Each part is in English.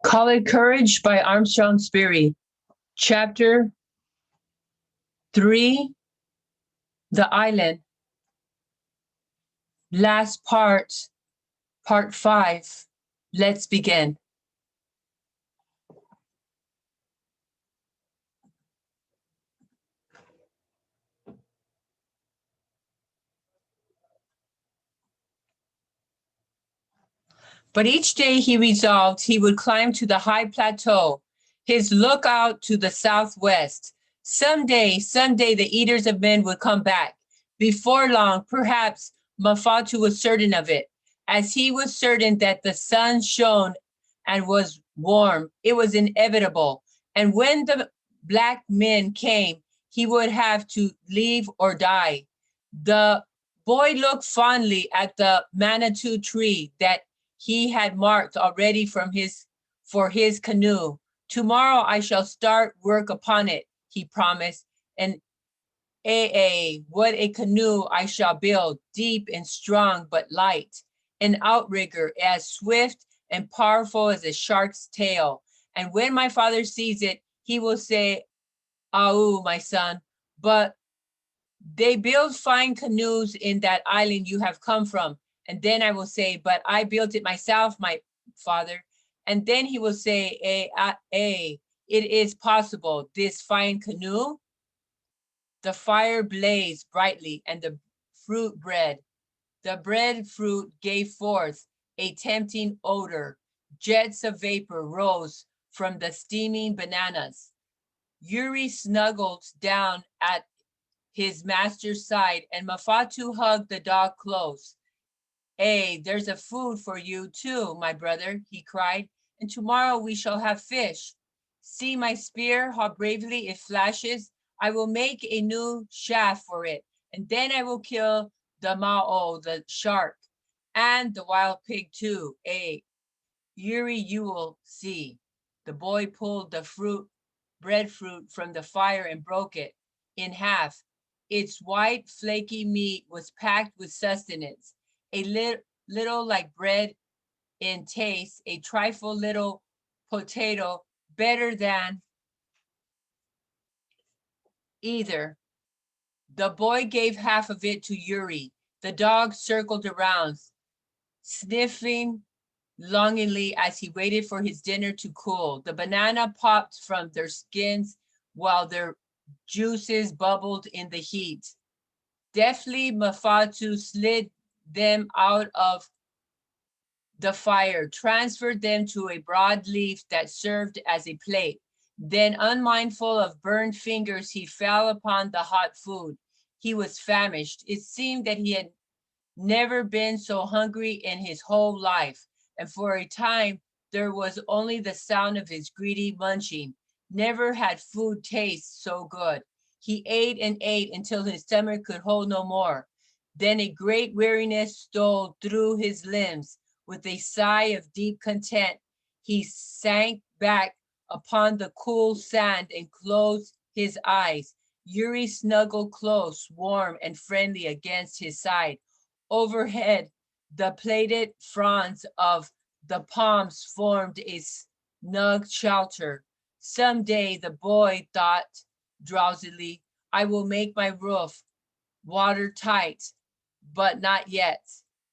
Call It Courage by Armstrong Sperry. Chapter 3, The Island. Last part 5. Let's begin. But each day he resolved he would climb to the high plateau, his lookout to the southwest. Someday the eaters of men would come back. Before long, perhaps Mafatu was certain of it, as he was certain that the sun shone and was warm. It was inevitable. And when the black men came, he would have to leave or die. The boy looked fondly at the Manitou tree that he had marked already for his canoe. Tomorrow I shall start work upon it, he promised. And what a canoe I shall build, deep and strong but light, an outrigger as swift and powerful as a shark's tail. And when my father sees it, he will say, "Au, my son, but they build fine canoes in that island you have come from." And then I will say, "But I built it myself, my father." And then he will say, it is possible, this fine canoe." The fire blazed brightly and the fruit bread. The breadfruit gave forth a tempting odor. Jets of vapor rose from the steaming bananas. Yuri snuggled down at his master's side, and Mafatu hugged the dog close. There's a food for you too, my brother, he cried, and tomorrow we shall have fish. See my spear, how bravely it flashes. I will make a new shaft for it, and then I will kill the Mao, the shark, and the wild pig too. Yuri, you will see. The boy pulled the breadfruit from the fire and broke it in half. Its white, flaky meat was packed with sustenance, a little like bread in taste, a trifle little potato, better than either. The boy gave half of it to Yuri. The dog circled around, sniffing longingly as he waited for his dinner to cool. The banana popped from their skins while their juices bubbled in the heat. Deftly, Mafatu slid them out of the fire, transferred them to a broad leaf that served as a plate. Then, unmindful of burned fingers, he fell upon the hot food. He was famished. It seemed that he had never been so hungry in his whole life, and for a time there was only the sound of his greedy munching. Never had food taste so good. He ate and ate until his stomach could hold no more. Then a great weariness stole through his limbs. With a sigh of deep content, he sank back upon the cool sand and closed his eyes. Yuri snuggled close, warm and friendly against his side. Overhead, the plaited fronds of the palms formed a snug shelter. Someday, the boy thought drowsily, I will make my roof watertight, but not yet.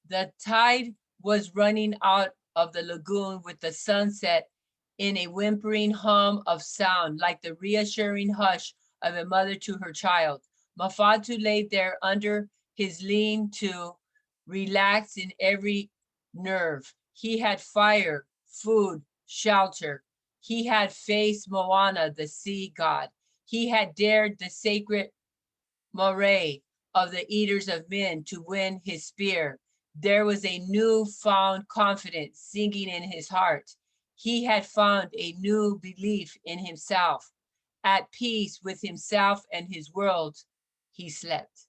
The tide was running out of the lagoon with the sunset in a whimpering hum of sound, like the reassuring hush of a mother to her child. Mafatu lay there under his lean-to, relaxed in every nerve. He had fire, food, shelter. He had faced Moana, the sea god. He had dared the sacred moray of the eaters of men to win his spear. There was a new found confidence singing in his heart. He had found a new belief in himself. At peace with himself and his world, he slept.